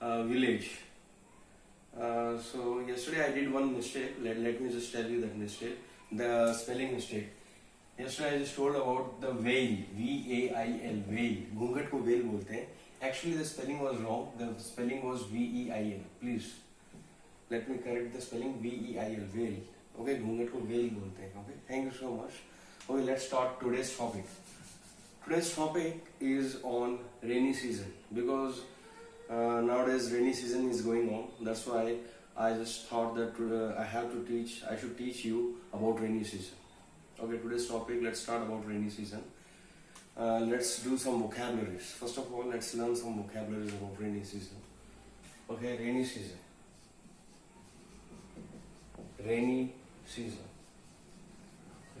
village. So yesterday I did one mistake. Let me just tell you that mistake, the spelling mistake. Yesterday I just told about the veil, V-A-I-L, veil. घूंघट को veil बोलते हैं. Actually the spelling was wrong. The spelling was V-E-I-L. Please let me correct the spelling. V-E-I-L, veil. Okay, घूंघट को veil बोलते हैं. Okay, thank you so much. Okay, let's start today's topic. Today's topic is on rainy season because nowadays rainy season is going on. That's why I just thought that I should teach you about rainy season. Okay, today's topic, let's start about rainy season. Let's do some vocabularies. First of all, let's learn some vocabularies about rainy season. Okay, rainy season. Rainy season.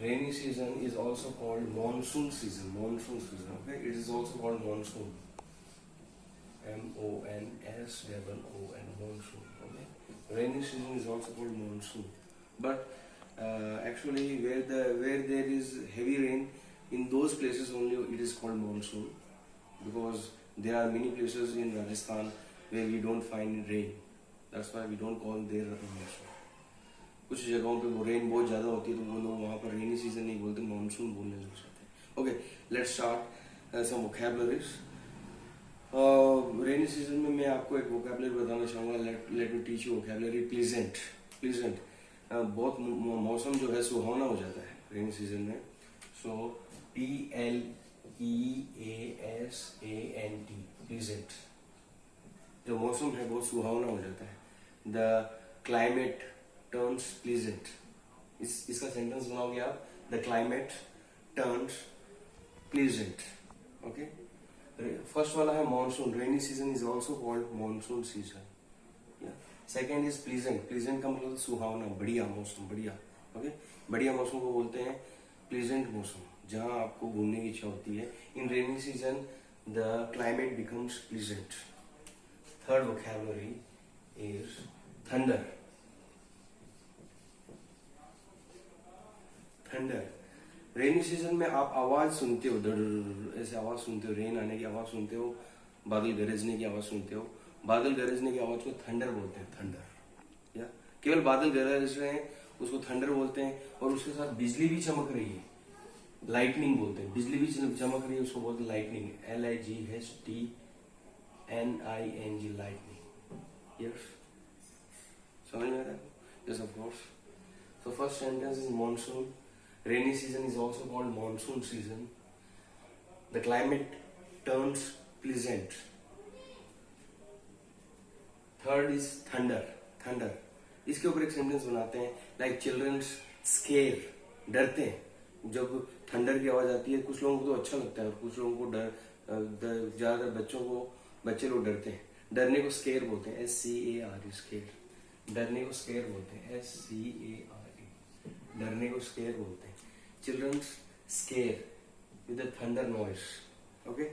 Rainy season is also called monsoon season. Monsoon season. Okay, it is also called monsoon. M-O-N-S-O-O-N, monsoon. Okay, rainy season is also called monsoon. But actually, where there is heavy rain, in those places only it is called monsoon, because there are many places in Rajasthan where we don't find rain. That's why we don't call there monsoon. कुछ जगहों पे वो rain बहुत ज़्यादा होती है तो वो लोग वहाँ पर रेनी सीजन नहीं बोलते, मानसून बोलने लग जाते हैं. Okay, let's start some vocabularies. Rainy season में मैं आपको एक वोकैबुलरी बताना चाहूँगा. Let me teach you vocabulary. Pleasant. Pleasant बहुत मौसम जो है सुहावना हो जाता है रेनी सीजन में. सो P-L-E-A-S-A-N-T, प्लीजेंट. जो मौसम है बहुत सुहावना हो जाता है. The climate turns pleasant. इसका सेंटेंस बनाओगे आप. The climate turns pleasant. Okay, first वाला है monsoon. Rainy season is also called monsoon season. Second is pleasant. Pleasant का मतलब सुहावना, बढ़िया मौसम, बढ़िया. ओके, बढ़िया मौसम को बोलते हैं प्लीजेंट मौसम, जहां आपको घूमने की इच्छा होती है. In rainy season the climate becomes pleasant. Third vocabulary is thunder. Thunder. Rainy season में आप आवाज सुनते हो, ऐसे आवाज सुनते हो, रेन आने की आवाज सुनते हो, बादल गरजने की आवाज सुनते हो. बादल गरजने की आवाज को थंडर बोलते हैं. थंडर, या केवल बादल गरज रहे हैं उसको थंडर बोलते हैं. और उसके साथ बिजली भी चमक रही है, लाइटनिंग बोलते हैं. बिजली भी चमक रही है उसको बोलते हैं लाइटनिंग. LIGHTNING, lightning. यस, समझ में आ रहा है? Yes, of course. So first sentence is monsoon. Rainy season is also called monsoon season. The climate turns pleasant. Third is thunder. Thunder. इसके ऊपर एक सेंटेंस बनाते हैं. Like children's scare, डरते हैं जब थंडर की आवाज आती है. कुछ लोगों को तो अच्छा लगता है और कुछ लोगों को ज्यादातर बच्चे लोग डरते हैं. डरने को स्केयर बोलते हैं. SCARE, square. डरने को स्केयर बोलते हैं. SCARE, डरने को स्केयर बोलते हैं. Children's scare with the thunder noise. Okay,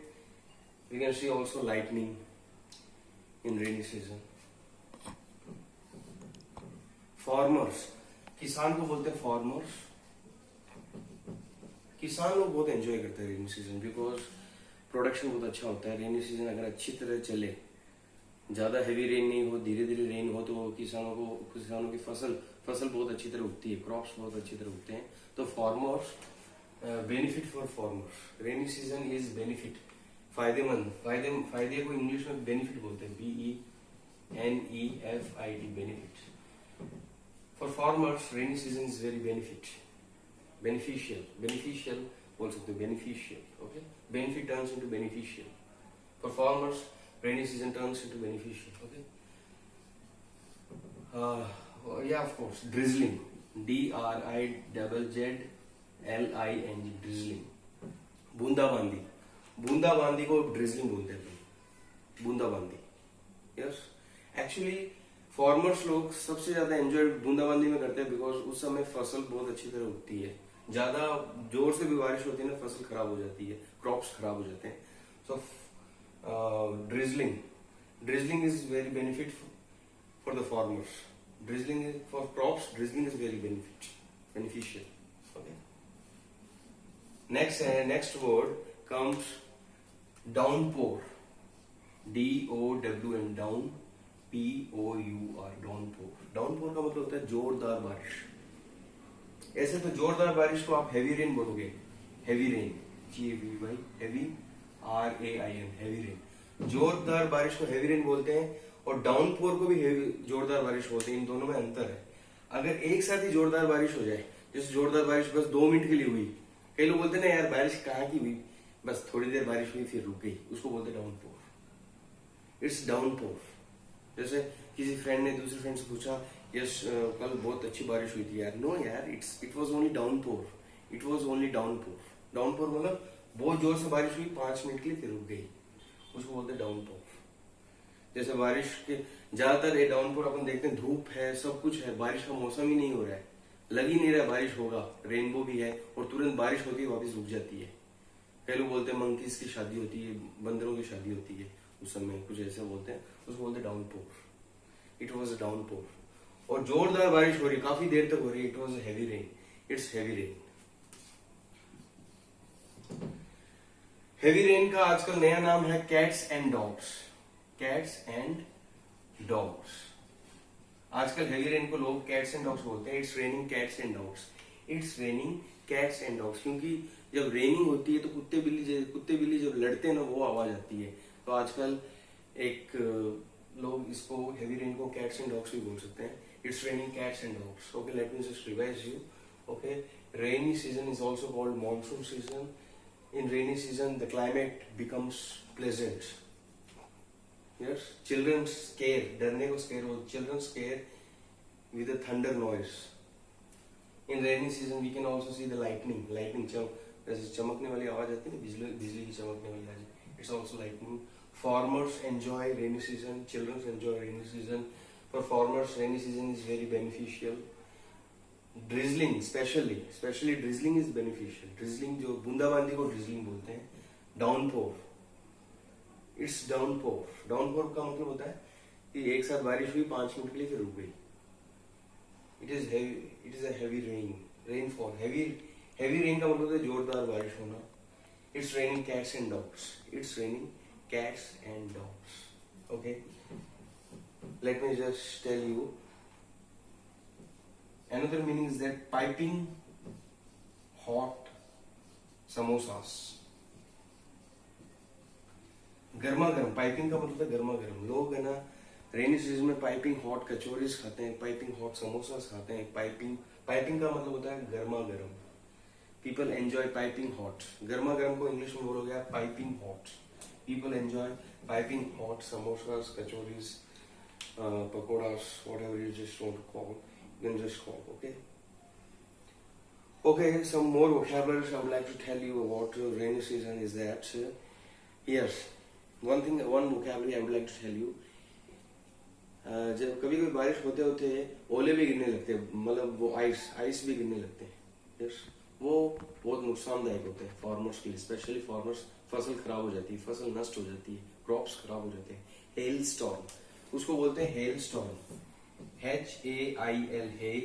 we can see also lightning in rainy season. Farmers, किसान को बोलते हैं farmers. किसान लोग बहुत एंजॉय करते हैं रेनी सीजन, बिकॉज प्रोडक्शन बहुत अच्छा होता है. रेनी सीजन अगर अच्छी तरह चले, ज्यादा हेवी रेन नहीं हो, धीरे धीरे रेन हो, तो किसानों की फसल बहुत अच्छी तरह उगती है. क्रॉप्स बहुत अच्छी तरह उगते हैं. तो farmers, benefit for farmers. Rainy season is benefit, फायदेमंद. फायदे को इंग्लिश में बेनिफिट बोलते हैं. BENEFIT, benefit. For farmers rainy season is very beneficial बोल सकते हो. Beneficial. Okay, benefit turns into beneficial. For farmers rainy season turns into beneficial. Okay. Yeah, of course. Drizzling. DRIZZLING, drizzling. बूंदाबांदी. बूंदाबांदी को drizzling बोलते हैं. बूंदाबांदी. यस, एक्चुअली फार्मर्स लोग सबसे ज्यादा एंजॉय बूंदाबांदी में करते हैं, बिकॉज उस समय फसल बहुत अच्छी तरह उगती है. ज्यादा जोर से भी बारिश होती है ना, फसल खराब हो जाती है, क्रॉप्स खराब हो जाते हैं. सो drizzling is very benefit for the farmers. Drizzling is for crops. Drizzling is very beneficial. Okay. Next word comes downpour. DOWN, down, POUR, downpour. Downpour का मतलब होता है जोरदार बारिश। ऐसे तो जोरदार बारिश को आप हैवी रेन बोलोगे, heavy rain, GAVY, heavy, RAIN, heavy rain. जोरदार बारिश को हैवी रेन बोलते हैं, और डाउनपोर को भी जोरदार बारिश बोलते हैं। इन दोनों में अंतर है। अगर एक साथ ही जोरदार बारिश हो जाए, जैसे जोरदार बारिश बस 2 मिनट के लिए हुई, कई लोग बोलते हैं ना यार बारिश कहाँ की हुई, बस थोड़ी देर बारिश हुई फिर रुक गई, उसको बोलते हैं डाउनपोर। It's downpour. जैसे किसी फ्रेंड ने दूसरे फ्रेंड से पूछा, यस कल बहुत अच्छी बारिश हुई थी यार, नो यार, it was only downpour, it was only downpour. Downpour मतलब बहुत जोर से बारिश हुई, 5 मिनट के लिए फिर रुक गई, उसको बोलते हैं डाउनपोर। जैसे बारिश के ज्यादातर ये डाउनपोर अपन देखते हैं, धूप है, सब कुछ है, बारिश का मौसम ही नहीं हो रहा है, लग ही नहीं रहा बारिश होगा, रेनबो भी है, और तुरंत बारिश होती है वापस रुक जाती है। कई लोग बोलते हैं मंकीज की शादी होती है, बंदरों की शादी होती है, उस समय कुछ ऐसे बोलते हैं, उसको बोलते हैं downpour. It was a downpour. और जोरदार बारिश हो रही, काफी देर तक हो रही है, it was a heavy rain, it's heavy rain. Heavy rain का आजकल नया नाम है cats and dogs. Cats and dogs. आजकल हैवी रेन को लोग कैट्स एंड डॉग्स बोलते हैं। It's raining cats and dogs, it's raining cats and dogs. क्योंकि जब रेनिंग होती है तो कुत्ते बिल्ली जब लड़ते हैं ना, वो आवाज आती है। तो आजकल एक लोग इसको हैवी रेन को कैट्स एंड डॉग्स भी बोल सकते हैं। It's raining cats and dogs. Okay, let me just revise you. Okay, rainy season is also called monsoon season. In rainy season, the climate becomes pleasant. Yes, children scare, डरने को scare हो, children scare with a thunder noise. In rainy season, we can also see the lightning. Lightning जैसे चमकने वाली आवाज आती है ना, बिजली की चमकने वाली आवाज. It's also lightning. Farmers enjoy rainy season. Children enjoy rainy season. For farmers, rainy season is very beneficial. Drizzling specially drizzling is beneficial. Drizzling जो बूंदाबांदी को ड्रिजलिंग बोलते हैं। Downpour, it's downpour. डाउनपोर का मतलब होता है कि एक साथ बारिश हुई, 5 मिनट के लिए फिर रुक गई। It is a heavy rain, rainfall. Heavy rain का मतलब है जोरदार बारिश होना। It's raining cats and dogs, it's raining cats and dogs. Okay, let me just tell you another meaning is that piping hot samosas. गर्मा गर्म, piping का मतलब है गर्मा गर्म। लोग है ना रेनी सीजन में पाइपिंग हॉट कचौरीज खाते हैं, पाइपिंग हॉट समोसास खाते हैं। पाइपिंग का मतलब होता है गर्मा गर्म। People enjoy piping hot. गर्मा गर्म को इंग्लिश में बोलोगे आप piping hot. People enjoy piping hot samosas, kachoris, pakoras, whatever you just want to call. Then just call, okay? Okay, some more vocabularies I would like to tell you about rainy season is that yes, one vocabulary I would like to tell you. जब कभी कभी बारिश होते होते ओले भी गिरने लगते हैं, मतलब वो आइस भी गिरने लगते हैं। यस, वो बहुत नुकसानदायक होते हैं फार्मर्स के लिए। स्पेशली फार्मर्स, फसल खराब हो जाती है, फसल नष्ट हो जाती है, क्रॉप्स खराब हो जाते हैं। हेल स्टॉर्म, उसको बोलते हैं hello storm. HAIL, hail,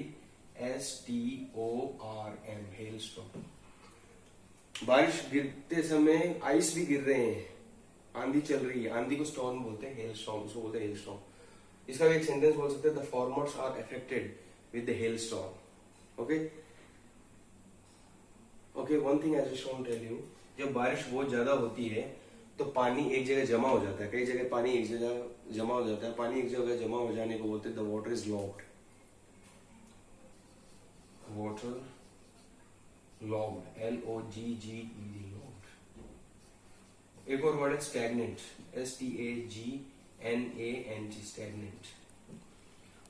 STORM, hail storm। बारिश गिरते समय आइस भी गिर रहे हैं, आंधी चल रही है, आंधी को स्टॉर्म बोलते हैं, हेल स्टॉर्म, उसको बोलते हैं हेल स्टॉर्म। इसका भी एक सेंटेंस बोल सकते हैं, the farmers are affected with the hail storm. Okay, one thing I just want to tell you, जब बारिश बहुत ज्यादा होती है तो पानी एक जगह जमा हो जाता है। कई जगह पानी एक जगह जमा हो जाता है। पानी एक जगह जमा हो जाने को बोलते हैं the water is locked. Water locked, LOGGED, locked. एक और वर्ड है stagnant, STAGNANT, stagnant.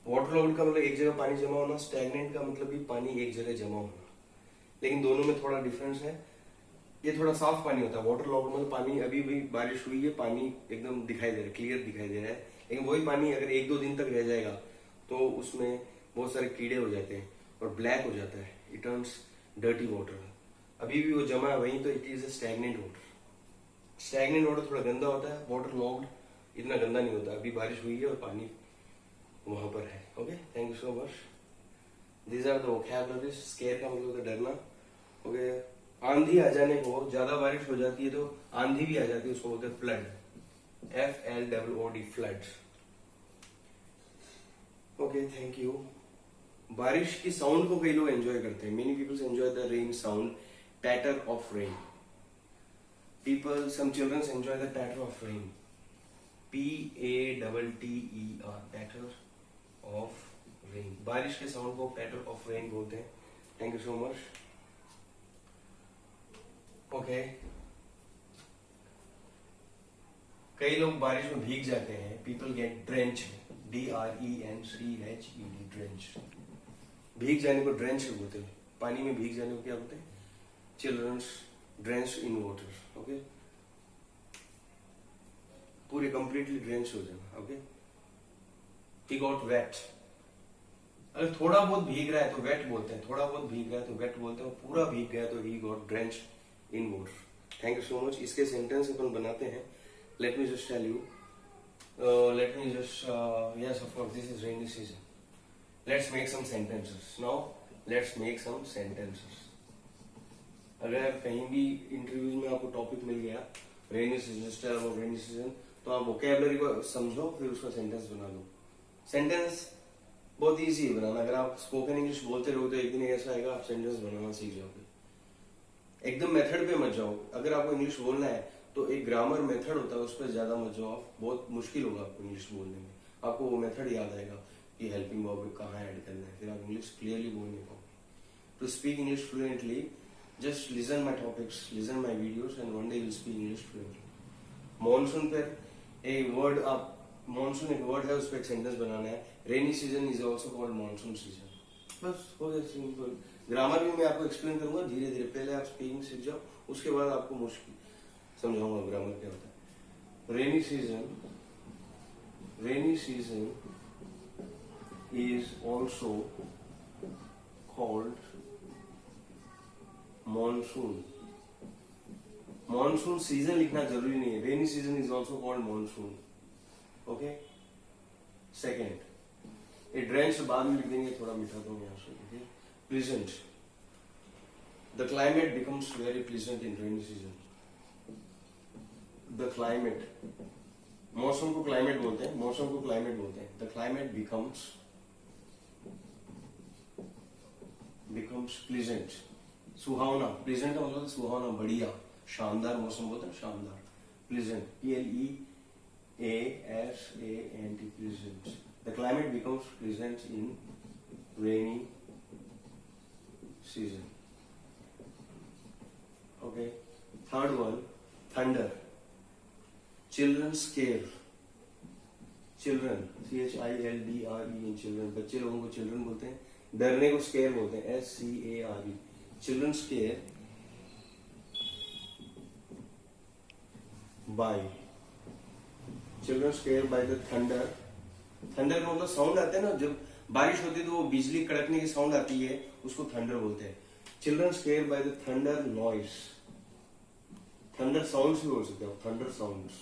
Water locked का मतलब एक जगह पानी जमा होना, स्टैग्नेंट का मतलब भी पानी एक जगह जमा होना। लेकिन दोनों में थोड़ा डिफरेंस है। ये थोड़ा साफ पानी होता है। वाटर लॉक्ड मतलब पानी, अभी भी बारिश हुई है, पानी एकदम दिखाई दे रहा है, क्लियर दिखाई दे रहा है। लेकिन वही पानी अगर 1-2 दिन तक रह जाएगा तो उसमें बहुत सारे कीड़े हो जाते हैं और ब्लैक हो जाता है, इट टर्न्स डर्टी वाटर। अभी भी वो जमा है वहीं, तो it is a stagnant water. Stagnant water थोड़ा गंदा होता है, वाटर लॉक्ड इतना गंदा नहीं होता। अभी बारिश हुई है और पानी वहां पर है। Okay, thank you so much. These are the vocabularies. Scare का मतलब होता है डरना। ओके, आंधी आ जाने को, ज्यादा बारिश हो जाती है तो आंधी भी आ जाती है, उसको बोलते हैं flood. FLOOD, floods. Okay, thank you. बारिश की साउंड को कई लोग एंजॉय करते हैं. Many people enjoy the rain sound, patter of rain. Some children enjoy the patter of rain. PATTER, patter of rain. बारिश के साउंड को patter of rain बोलते हैं. Thank you so much. Okay. कई लोग बारिश में भीग जाते हैं. People get drenched. DRENCHED, drenched. भीग जाने को ड्रेंच बोलते हैं. पानी में भीग जाने को क्या बोलते हैं? Children's drench in water. Okay, पूरे कंप्लीटली ड्रेंच हो जाना. Okay, he got wet. अगर थोड़ा बहुत भीग रहा है तो वेट बोलते हैं, थोड़ा बहुत भीग रहा है तो वेट बोलते हैं, और पूरा भीग गया तो he got drench in water. Thank you so much. इसके सेंटेंस अपन बनाते हैं. Let me just tell you. Yes, of course, this is rainy season. Let's make some sentences. Now, let's make some sentences. अगर कहीं भी interviews में आपको topic मिल गया रेनी सीजन और रेनी सीजन, तो आप वोकेबलरी को समझो, फिर उसका सेंटेंस बना लो. सेंटेंस बहुत इजी है बनाना. अगर आप स्पोकन इंग्लिश बोलते रहो तो एक दिन ऐसा आएगा आप सेंटेंस बनाना सीख जाओगे. एकदम मेथड पे मत जाओ. अगर आपको इंग्लिश बोलना है तो एक ग्रामर मेथड होता है, उस पर ज्यादा मत जाओ. बहुत मुश्किल होगा आपको इंग्लिश बोलने में. आपको वो मेथड याद आएगा कि हेल्पिंग वर्ब कहाँ ऐड करना है, फिर आप इंग्लिश क्लियरली बोल नहीं पाओगे. To speak English fluently, just listen my topics, listen my videos, and one day you'll speak English fluently. Monsoon पर एक वर्ड, आप मॉनसून एक वर्ड है, उस पर एक सेंटेंस बनाना है. Rainy season is also called monsoon season. बस हो गया, सिंपल. ग्रामर भी मैं आपको एक्सप्लेन करूंगा धीरे धीरे. पहले आप स्पीकिंग सीख जाओ, उसके बाद आपको मुश्किल समझाऊंगा ग्रामर क्या होता है. Rainy season is also called monsoon. Monsoon season लिखना जरूरी नहीं है. Rainy season is also called monsoon. Okay. Second, A drench बाद में लिख देंगे, थोड़ा मिटा दो यहां से. Pleasant. The climate becomes very pleasant in rainy season. The climate, मौसम को क्लाइमेट बोलते हैं, मौसम को क्लाइमेट बोलते हैं. The climate becomes pleasant. सुहावना. प्लीजेंट का मतलब सुहावना, बढ़िया, शानदार मौसम बोलते हैं, शानदार. Pleasant, PLEASANT, pleasant. The climate becomes pleasant in rainy season. Okay. Third one, thunder. Children square. Children, CHILDREN, children. बच्चे लोगों को चिल्ड्रन बोलते हैं. डरने को स्केर बोलते हैं, SCARE. Children square by the thunder. Thunder का मतलब साउंड आता है ना, जब बारिश होती है तो वो बिजली कड़कने की साउंड आती है, उसको थंडर बोलते हैं. Children square by the thunder noise. Thunder sounds भी बोल सकते हो, थंडर साउंड्स.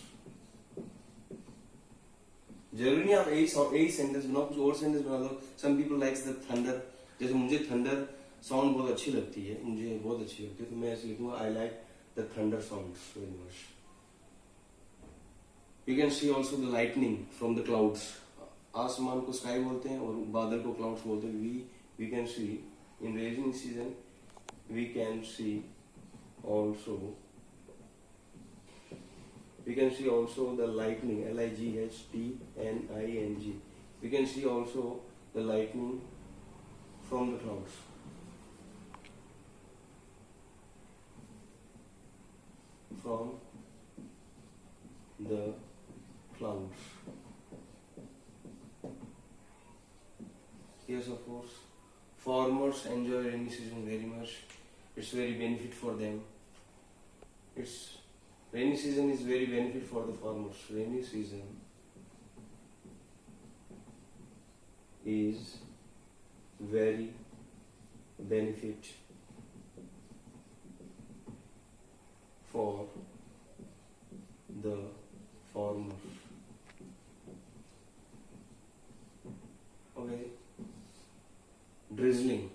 जरूरी नहीं आप यही सेंटेंस बनाओ, कुछ और सेंटेंस बना दो. Some people likes the thunder. जैसे मुझे थंडर साउंड बहुत अच्छी लगती है, मुझे बहुत अच्छी लगती है, तो मैं ऐसे लिखूंगा, I like the thunder sounds very much. You can see also the lightning from the clouds. आसमान को स्काई बोलते हैं और बादल को क्लाउड्स बोलते हैं. We can see in raining season, we can see also the lightning, LIGHTNING. We can see also the lightning from the clouds. From the clouds. Yes, of course. Farmers enjoy rainy season very much. It's very benefit for them. Rainy season is very benefit for the farmers. Rainy season is very benefit for the farmers. Okay. Drizzling.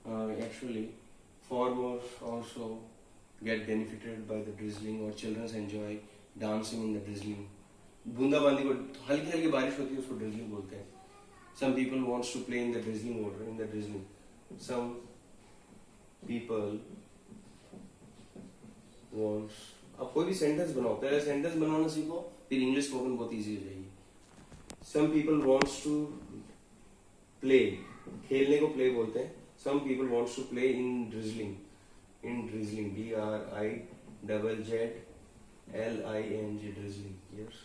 Actually, farmers also get benefited by the drizzling, or children enjoy dancing in the drizzling, बूंदाबांदी को, हल्की हल्की बारिश होती है उसको drizzling बोलते हैं. Some people wants to play in the drizzling water, in the drizzling. Some people wants. अब कोई भी सेंटेंस बनाओ, पहले सेंटेंस बनाना सीखो, फिर इंग्लिश स्पोकन बहुत इजी हो जाएगी. Some people wants to play, खेलने को प्ले बोलते हैं. Some people wants to play in drizzling, DRIZZLING, drizzling. Yes.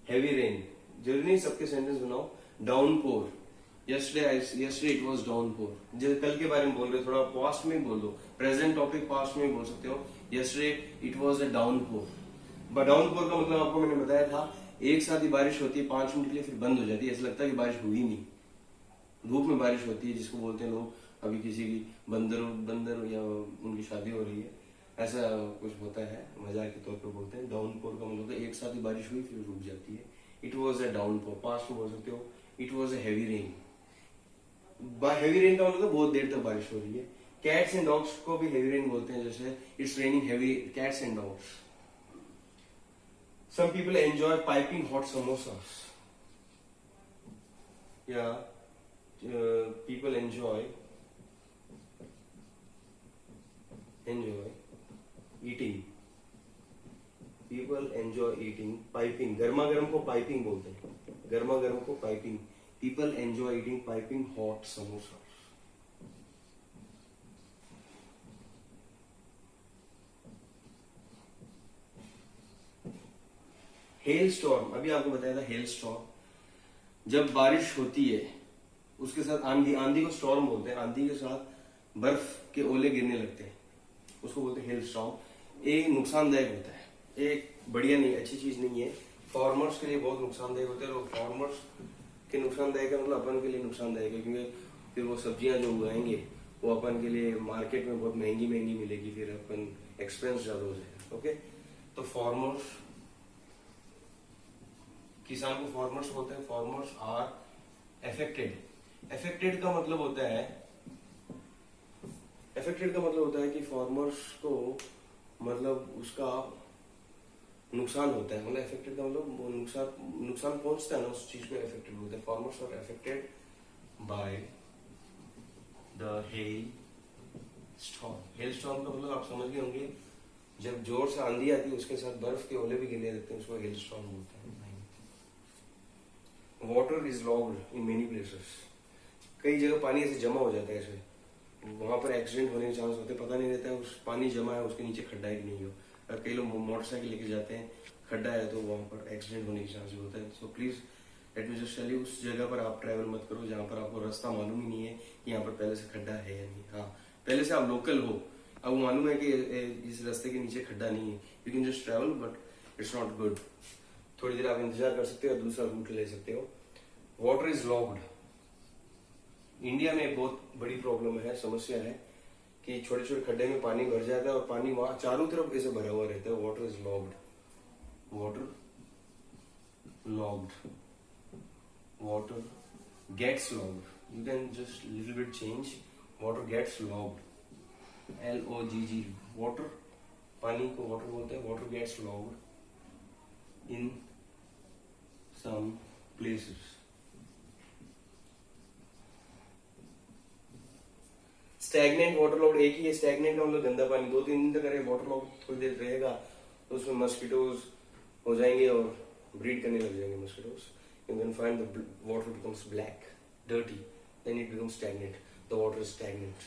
Heavy rain. जरूरी नहीं सबके सेंटेंस बनाओ. Downpour, yesterday it was downpour. जैसे कल के बारे में बोल रहे हो, थोड़ा पास्ट में बोल दो. प्रेजेंट टॉपिक पास्ट में बोल सकते हो. yesterday it was a downpour. Downpour का मतलब आपको मैंने बताया था, एक साथ ही बारिश होती है 5 मिनट के लिए, फिर बंद हो जाती है, ऐसा लगता है कि बारिश हुई नहीं. धूप में बारिश होती है, जिसको बोलते हैं लोग, अभी किसी की बंदर या उनकी शादी हो रही है, ऐसा कुछ होता है, मजाक के तौर पे बोलते हैं. डाउनपोर का मतलब एक साथ ही बारिश हुई फिर रुक जाती है. It was a downpour. Past में बोल सकते हो it was a heavy rain. Heavy rain का मतलब बहुत देर तक बारिश हो रही है. कैट्स एंड डॉग्स को भी हैवी रेन बोलते हैं, जैसे it's raining heavy cats and dogs. Some people enjoy piping hot samosas. या people enjoy eating. People enjoy eating piping. गर्मा गर्म को पाइपिंग बोलते हैं. गर्मा गर्म को piping. People enjoy eating piping hot samosa. Hail storm, अभी आपको बताया था हेल स्टॉर्म. जब बारिश होती है उसके साथ आंधी, आंधी को स्टॉर्म बोलते हैं. आंधी के साथ बर्फ के ओले गिरने लगते हैं, उसको बोलते हैं हेल स्टॉर्म. एक नुकसानदायक होता है, एक बढ़िया नहीं, अच्छी चीज नहीं है. फार्मर्स के लिए बहुत नुकसानदायक होता है. और फार्मर्स के नुकसानदायक है मतलब अपन के लिए नुकसानदायक है, क्योंकि फिर वो सब्जियां जो उगाएंगे वो अपन के लिए मार्केट में बहुत महंगी मिलेगी, फिर अपन एक्सपेंस ज्यादा हो जाएगा. ओके, तो फार्मर्स, किसान को फार्मर्स बोलते हैं. Farmers are affected. अफेक्टेड का मतलब होता है कि फार्मर्स को मतलब उसका नुकसान होता है. मतलब अफेक्टेड का मतलब नुकसान पहुंचता है ना, उस चीज में अफेक्टेड होता है. Farmers are affected by the hail storm. Hail storm का मतलब आप समझ गए होंगे, जब जोर से आंधी आती है उसके साथ बर्फ के ओले भी गिरने लगते हैं, उसको हेल स्टॉर्म बोलते हैं. Water is logged in many places. कई जगह पानी ऐसे जमा हो जाता है, ऐसे वहां पर एक्सीडेंट होने के चांस होते हैं. पता नहीं रहता है उस पानी जमा है उसके नीचे खड्डा है कि नहीं हो. और कई लोग मोटरसाइकिल लेके जाते हैं, खड्डा है तो वहां पर एक्सीडेंट होने के चांस होता है. So please let me just tell you, उस जगह पर आप ट्रैवल मत करो जहां पर आपको रास्ता मालूम ही नहीं है कि यहाँ पर पहले से खड्डा है या नहीं. हाँ, पहले से आप लोकल हो, अब मालूम है कि इस रास्ते के नीचे खड्डा नहीं है, you can just travel, but it's not good. थोड़ी देर आप इंतजार कर सकते हो और दूसरा रूट ले सकते हो. Water is locked. इंडिया में बहुत बड़ी प्रॉब्लम है, समस्या है कि छोटे छोटे खड्डे में पानी भर जाता है और पानी वहां चारों तरफ ऐसे भरा हुआ रहता है. Water is locked. Water locked. Water gets locked. You can just little bit change. Water gets locked. LOGG. Water, पानी को वाटर बोलते हैं. Water gets locked in some places. Stagnant, water locked एक ही है. स्टैग्नेंट का मतलब गंदा पानी. 2-3 दिन तक अगर वाटर लॉक्ड थोड़ी देर रहेगा तो उसमें मस्किटोज हो जाएंगे और ब्रीड करने लग जाएंगे mosquitoes. You can find the water becomes black, dirty, then it becomes stagnant. The water is stagnant.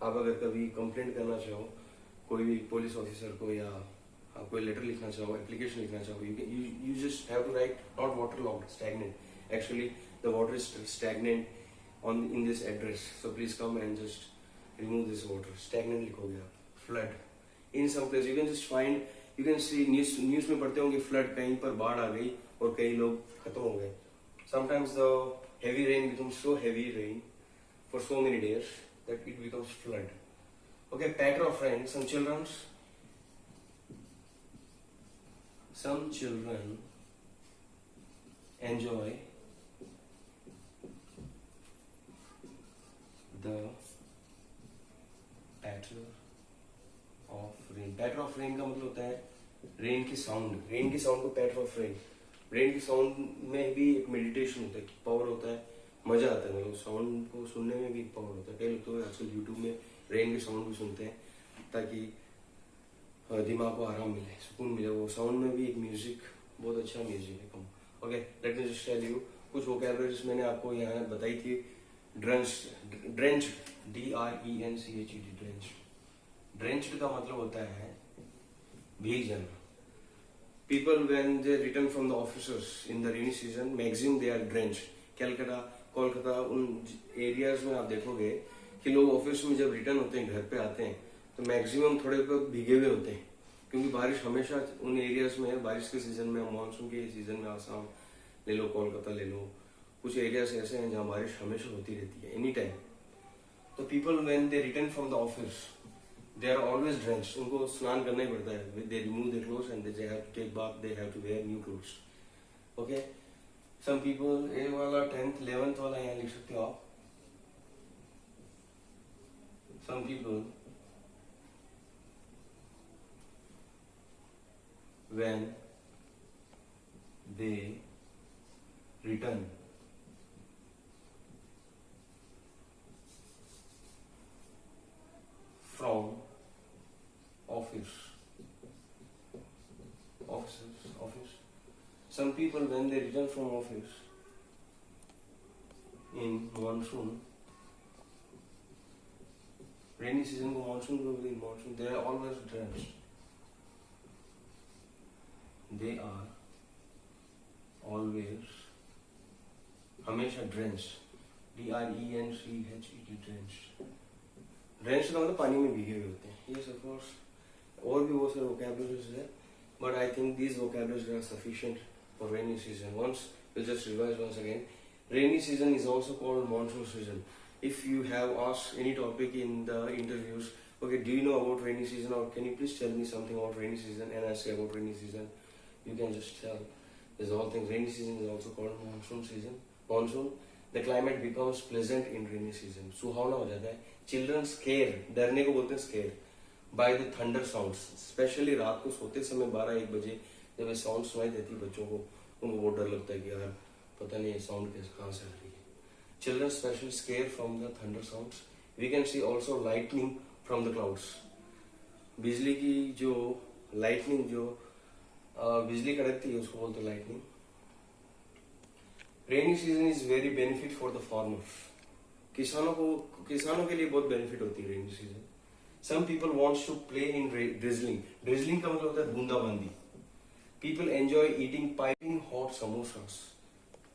आप अगर कभी कंप्लेंट करना चाहो कोई भी पुलिस ऑफिसर को, या आप कोई लेटर लिखना चाहो, एप्लीकेशन लिखना चाहो, you just have to write not water logged, stagnant. Actually, the water is stagnant in this address. So please come and just remove this water. Stagnant लिखोगे आप. Flood. In some place you can just find, you can see news में पढ़ते होंगे flood, कहीं पर बाढ़ आ गई और कई लोग खत्म हो गए. Sometimes the heavy rain becomes so heavy rain for so many days that it becomes flood. Okay, patter of rain. Some children enjoy the patter of rain rain. Patter of rain का मतलब होता है rain की sound, rain की sound को पैटर of rain. Rain की sound में भी एक मेडिटेशन होता है, पावर होता है, मजा आता है, मतलब साउंड को सुनने में भी एक पावर होता है। कई लोग तो आजकल यूट्यूब में रेन की साउंड भी सुनते हैं ताकि दिमाग को आराम मिले, सुकून मिले। वो साउंड में भी एक म्यूजिक, बहुत अच्छा म्यूजिक है। Come okay, let me just tell you कुछ वोकैबुलरीज मैंने आपको यहाँ बताई थी। Drenched, DRENCHED, drenched. ड्रेंच्ड का मतलब होता है भीग जाना। People when they return from the offices in the rainy season, maximum they are drenched. Kolkata उन एरियाज में आप देखोगे कि लोग ऑफिस में जब रिटर्न होते हैं, घर पे आते हैं, तो मैक्सिमम थोड़े बहुत भीगे हुए होते हैं, क्योंकि बारिश हमेशा उन एरियाज में, बारिश के सीजन में, मानसून के सीजन में, आसाम ले लो, कोलकाता ले लो, कुछ एरियाज ऐसे हैं जहाँ बारिश हमेशा होती रहती है, एनी टाइम। तो people when they return from the office, they are always drenched. उनको स्नान करना ही पड़ता है। They remove their clothes and they have to take bath. They have to wear new clothes. Okay. Some people, ये वाला 10th 11th वाला यहाँ लिख सकते हो आप। Some people when they return from office. Some people when they return from office in monsoon, rainy season को monsoon को बोलते हैं, monsoon, they are always drenched. They are always, हमेशा drenched. DRENCHED, drenched. ड्रेंच का मतलब पानी में भीगे हुए होते हैं। यस ऑफ कोर्स, और भी बहुत सारे वोकैबुलरीज है, but I think these vocabularies are sufficient for rainy season. Once will just revise once again. Rainy season is also called monsoon season. If you have asked any topic in the interviews, okay, do you know about rainy season, or can you please tell me something about rainy season, and I say about rainy season, you can just tell. There's all things. Rainy season is also called monsoon season. Monsoon, the climate becomes pleasant in rainy season. सुहावना हो जाता है। Children scare, डरने को बोलते हैं scare, by the thunder sounds. Especially रात को सोते समय 12-1 बजे जब ये साउंड सुनाई देती है बच्चों को, उनको बहुत डर लगता है कि यार पता नहीं ये साउंड कहाँ से आ रही है। Children especially scare from the thunder sounds. We can see also lightning from the clouds. बिजली की जो lightning, जो बिजली कड़कती है उसको बोलते हैं lightning. Rainy season is very benefit for the farmers. किसानों के लिए बहुत बेनिफिट होती है rainy season. Some people wants to play in drizzling. Drizzling का मतलब होता है बूंदाबांदी। People enjoy eating piping hot samosas,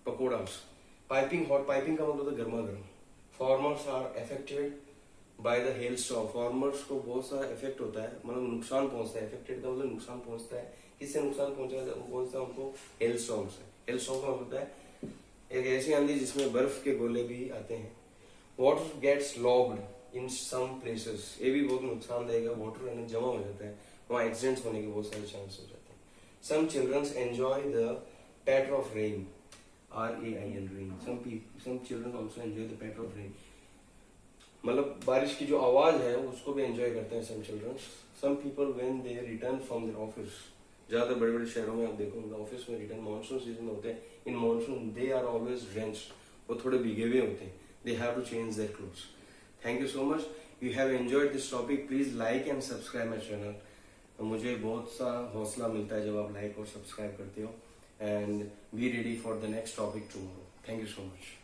pakoras. Piping hot, piping का मतलब होता है गर्मा गर्म। Farmers are affected by the hail storm. Farmers को बहुत सारा इफेक्ट होता है, मतलब नुकसान पहुंचता है। अफेक्टेड का मतलब नुकसान पहुंचता है। किससे नुकसान पहुंचता है उनको? हेल स्टॉर्म से। हेल स्टॉर्म का मतलब होता है एक ऐसी आंधी जिसमें बर्फ के गोले भी आते हैं। Water gets logged in some places. ये भी बहुत नुकसानदायक है। वाटर जमा हो जाता है, वहाँ एक्सीडेंट्स होने के बहुत सारे चांस हो जाते हैं। Some childrens enjoy the patter of rain, RAIN, rain. Some children also enjoy the patter of rain, मतलब बारिश की जो आवाज है उसको भी एंजॉय करते हैं some childrens. Some people when they return from their office, ज्यादा बड़े बड़े शहरों में आप देखो ऑफिस में रिटर्न मानसून सीजन होते हैं। In monsoon they are always drenched, वो थोड़े भीगे हुए होते हैं। They have to change their clothes. Thank you so much. You have enjoyed this topic. Please like and subscribe my channel. मुझे बहुत सा हौसला मिलता है जब आप लाइक और सब्सक्राइब करते हो। And be ready for the next topic tomorrow. Thank you so much.